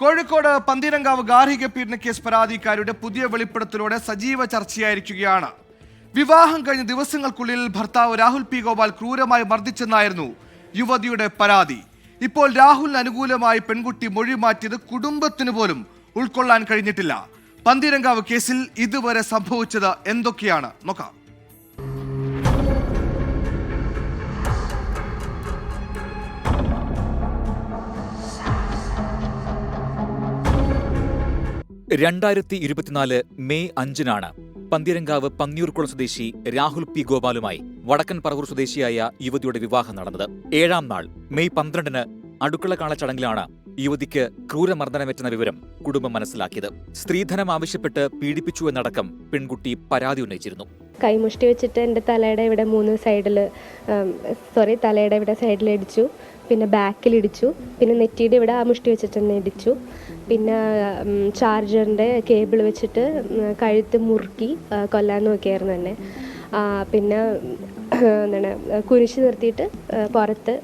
കോഴിക്കോട് പന്തീരങ്കാവ് ഗാർഹിക പീഡന കേസ് പരാതിക്കാരുടെ പുതിയ വെളിപ്പെടുത്തലോടെ സജീവ ചർച്ചയായിരിക്കുകയാണ്. വിവാഹം കഴിഞ്ഞ ദിവസങ്ങൾക്കുള്ളിൽ ഭർത്താവ് രാഹുൽ പി ഗോപാൽ ക്രൂരമായി മർദ്ദിച്ചെന്നായിരുന്നു യുവതിയുടെ പരാതി. ഇപ്പോൾ രാഹുലിന് അനുകൂലമായി പെൺകുട്ടി മൊഴി മാറ്റിയത് കുടുംബത്തിന് പോലും ഉൾക്കൊള്ളാൻ കഴിഞ്ഞിട്ടില്ല. പന്തീരങ്കാവ് കേസിൽ ഇതുവരെ സംഭവിച്ചത് എന്തൊക്കെയാണ് നോക്കാം. മെയ് 5 പന്തീരങ്കാവ് പന്നിയൂർക്കുളം സ്വദേശി രാഹുൽ പി ഗോപാലുമായി വടക്കൻ പറവൂർ സ്വദേശിയായ യുവതിയുടെ വിവാഹം നടന്നത്. 7-ാം നാൾ മെയ് 12 അടുക്കള കാള ചടങ്ങിലാണ് യുവതിക്ക് ക്രൂരമർദ്ദനമേറ്റെന്ന വിവരം കുടുംബം മനസ്സിലാക്കിയത്. സ്ത്രീധനം ആവശ്യപ്പെട്ട് പീഡിപ്പിച്ചു എന്നടക്കം പെൺകുട്ടി പരാതി ഉന്നയിച്ചിരുന്നു. കൈമുഷ്ടി വെച്ചിട്ട് എൻ്റെ തലയുടെ ഇവിടെ സൈഡിൽ ഇടിച്ചു, പിന്നെ ബാക്കിലിടിച്ചു, പിന്നെ നെറ്റിയുടെ ഇവിടെ ആ മുഷ്ടി വെച്ചിട്ട് തന്നെ ഇടിച്ചു, പിന്നെ ചാർജറിൻ്റെ കേബിൾ വെച്ചിട്ട് കഴുത്ത് മുറുക്കി കൊല്ലാൻ നോക്കിയായിരുന്നു എന്നെ. പിന്നെ കുരിശ് നിർത്തിയിട്ട് പുറത്ത്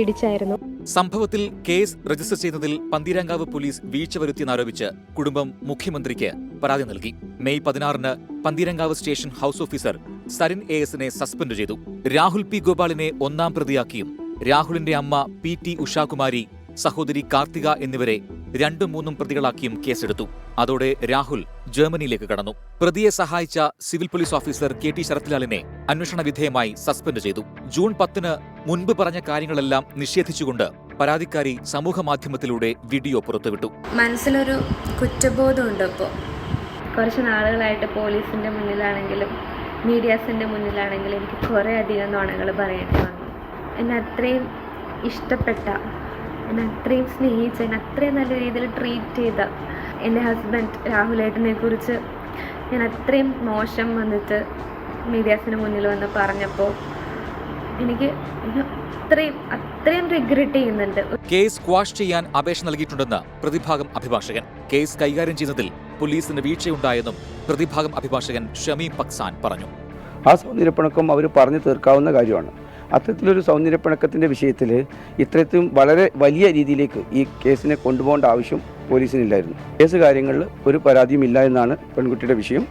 ഇടിച്ചായിരുന്നു. സംഭവത്തിൽ കേസ് രജിസ്റ്റർ ചെയ്യുന്നതിൽ പന്തീരങ്കാവ് പോലീസ് വീഴ്ച വരുത്തിയെന്നാരോപിച്ച് കുടുംബം മുഖ്യമന്ത്രിക്ക് പരാതി നൽകി. May 16 Pantheerankavu station house officer Sarin AS suspend ചെയ്തു. രാഹുൽ പി ഗോപാലിനെ 1-ാം പ്രതിയാക്കിയും രാഹുലിന്റെ അമ്മ PT ഉഷാകുമാരി, സഹോദരി കാർത്തിക എന്നിവരെ 2-3 പ്രതികളാക്കിയും കേസെടുത്തു. അതോടെ രാഹുൽ ജർമ്മനിയിലേക്ക് കടന്നു. പ്രതിയെ സഹായിച്ച സിവിൽ പോലീസ് ഓഫീസർ KT ശരത്ലാലിനെ അന്വേഷണ വിധേയമായി സസ്പെൻഡ് ചെയ്തു. ജൂൺ 10 മുൻപ് പറഞ്ഞ കാര്യങ്ങളെല്ലാം നിഷേധിച്ചുകൊണ്ട് പരാതിക്കാരി സമൂഹമാധ്യമത്തിലൂടെ വീഡിയോ പുറത്തുവിട്ടു. മനസ്സിലൊരു കുറ്റബോധമുണ്ട്. ഇപ്പോൾ കുറച്ച് നാളുകളായിട്ട് പോലീസിന്റെ മുന്നിലാണെങ്കിലും മീഡിയാസിന്റെ മുന്നിലാണെങ്കിലും എനിക്ക് കുറേ അധികം നുണകൾ പറയേണ്ടി വന്നു. എന്നെ അത്രയും ഇഷ്ടപ്പെട്ട, എന്നെ അത്രയും സ്നേഹിച്ച, എന്നെ അത്രയും നല്ല രീതിയിൽ ട്രീറ്റ് ചെയ്ത എൻ്റെ ഹസ്ബൻഡ് രാഹുലേട്ടനെ കുറിച്ച് ഞാൻ അത്രയും മോശം വന്നിട്ട് മീഡിയാസിന് മുന്നിൽ വന്ന് പറഞ്ഞപ്പോൾ എനിക്ക് അത്രയും റിഗ്രറ്റ് ചെയ്യുന്നുണ്ട്. കേസ് സ്ക്വാഷ് ചെയ്യാൻ അപേക്ഷ നൽകിയിട്ടുണ്ടെന്ന് പ്രതിഭാഗം അഭിഭാഷകൻ. കേസ് കൈകാര്യം ചെയ്യുന്നതിൽ പോലീസിന് വീഴ്ചയുണ്ടായെന്നും പ്രതിഭാഗം അഭിഭാഷകൻ ഷമീം പക്സാൻ പറഞ്ഞു. ആ സൗന്ദര്യപ്പിണക്കം അവർ പറഞ്ഞു തീർക്കാവുന്ന കാര്യമാണ്. അത്തരത്തിലൊരു സൗന്ദര്യപ്പിണക്കത്തിൻ്റെ വിഷയത്തിൽ ഇത്തരത്തിലും വളരെ വലിയ രീതിയിലേക്ക് ഈ കേസിനെ കൊണ്ടുപോകേണ്ട ആവശ്യം പോലീസിനില്ലായിരുന്നു. കേസ് കാര്യങ്ങളിൽ ഒരു പരാതിയും ഇല്ല എന്നാണ് പെൺകുട്ടിയുടെ വിഷയം.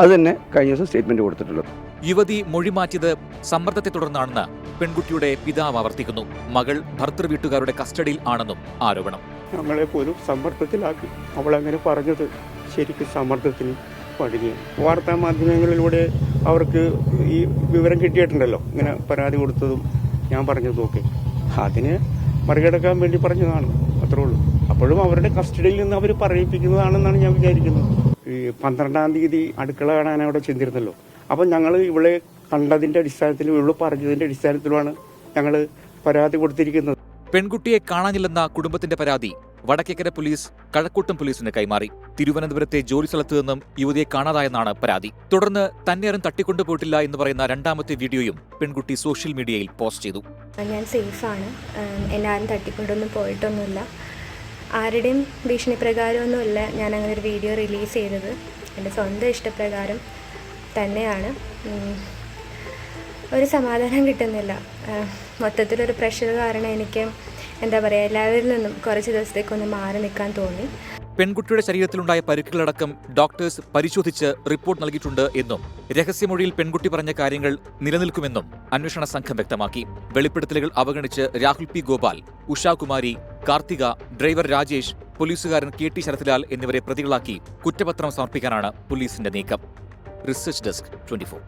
അതുതന്നെ കഴിഞ്ഞ ദിവസം സ്റ്റേറ്റ്മെന്റ് കൊടുത്തിട്ടുള്ളത്. യുവതി മൊഴി മാറ്റിയത് സമ്മർദ്ദത്തെ തുടർന്നാണെന്ന് പെൺകുട്ടിയുടെ പിതാവ് ആവർത്തിക്കുന്നു. മകൾ ഭർത്തൃ വീട്ടുകാരുടെ കസ്റ്റഡിയിൽ ആണെന്നും ആരോപണം. ഞങ്ങളെ പോലും സമ്മർദ്ദത്തിലാക്കി. അവളങ്ങനെ പറഞ്ഞത് ശരിക്കും സമ്മർദ്ദത്തിന് പടിഞ്ഞു. വാർത്താ മാധ്യമങ്ങളിലൂടെ അവർക്ക് ഈ വിവരം കിട്ടിയിട്ടുണ്ടല്ലോ, ഇങ്ങനെ പരാതി കൊടുത്തതും ഞാൻ പറഞ്ഞതും ഒക്കെ. അതിനെ മറികടക്കാൻ വേണ്ടി പറഞ്ഞതാണ്, അത്രേ ഉള്ളൂ. അപ്പോഴും അവരുടെ കസ്റ്റഡിയിൽ നിന്ന് അവർ പറയിപ്പിക്കുന്നതാണെന്നാണ് ഞാൻ വിചാരിക്കുന്നത്. ഈ 12-ാം തീയതി അടുക്കള കാണാൻ അവിടെ ചെന്നിരുന്നല്ലോ. അപ്പം ഞങ്ങൾ ഇവളെ കണ്ടതിൻ്റെ അടിസ്ഥാനത്തിലും ഇവള് പറഞ്ഞതിൻ്റെ അടിസ്ഥാനത്തിലുമാണ് ഞങ്ങൾ പരാതി കൊടുത്തിരിക്കുന്നത്. പെൺകുട്ടിയെ കാണാനില്ലെന്ന കുടുംബത്തിന്റെ പരാതി വടക്കേക്കര പോലീസ് കഴക്കൂട്ടം പോലീസിന് കൈമാറി. തിരുവനന്തപുരത്തെ ജോലി സ്ഥലത്ത് നിന്നും യുവതിയെ കാണാതായെന്നാണ് പരാതി. തുടർന്ന് തന്നെ ആരും തട്ടിക്കൊണ്ടുപോയിട്ടില്ല എന്ന് പറയുന്ന 2-ാമത്തെ വീഡിയോയും പെൺകുട്ടി സോഷ്യൽ മീഡിയയിൽ പോസ്റ്റ് ചെയ്തു. ഞാൻ സേഫാണ്, എന്നെ ആരും തട്ടിക്കൊണ്ടൊന്നും പോയിട്ടൊന്നുമില്ല, ആരുടെയും ഭീഷണി പ്രകാരമൊന്നുമില്ല ഞാൻ അങ്ങനെ ഒരു വീഡിയോ റിലീസ് ചെയ്തത്. എൻ്റെ സ്വന്തം ഇഷ്ടപ്രകാരം തന്നെയാണ്. ഒരു സമാധാനം കിട്ടുന്നില്ല. മൊത്തത്തിലൊരു പ്രഷർ കാരണം എനിക്ക് എല്ലാവരിൽ നിന്നും കുറച്ച് ദിവസത്തേക്കൊന്ന് മാറി നിൽക്കാൻ തോന്നി. പെൺകുട്ടിയുടെ ശരീരത്തിലുണ്ടായ പരിക്കുകളടക്കം ഡോക്ടേഴ്സ് പരിശോധിച്ച് റിപ്പോർട്ട് നൽകിയിട്ടുണ്ട് എന്നും രഹസ്യമൊഴിയിൽ പെൺകുട്ടി പറഞ്ഞ കാര്യങ്ങൾ നിലനിൽക്കുമെന്നും അന്വേഷണ സംഘം വ്യക്തമാക്കി. വെളിപ്പെടുത്തലുകൾ അവഗണിച്ച് രാഹുൽ പി ഗോപാൽ, ഉഷാകുമാരി, കാർത്തിക, ഡ്രൈവർ രാജേഷ്, പോലീസുകാരൻ KT ശരത്ലാൽ എന്നിവരെ പ്രതികളാക്കി കുറ്റപത്രം സമർപ്പിക്കാനാണ് പോലീസിന്റെ നീക്കം. Research desk 24.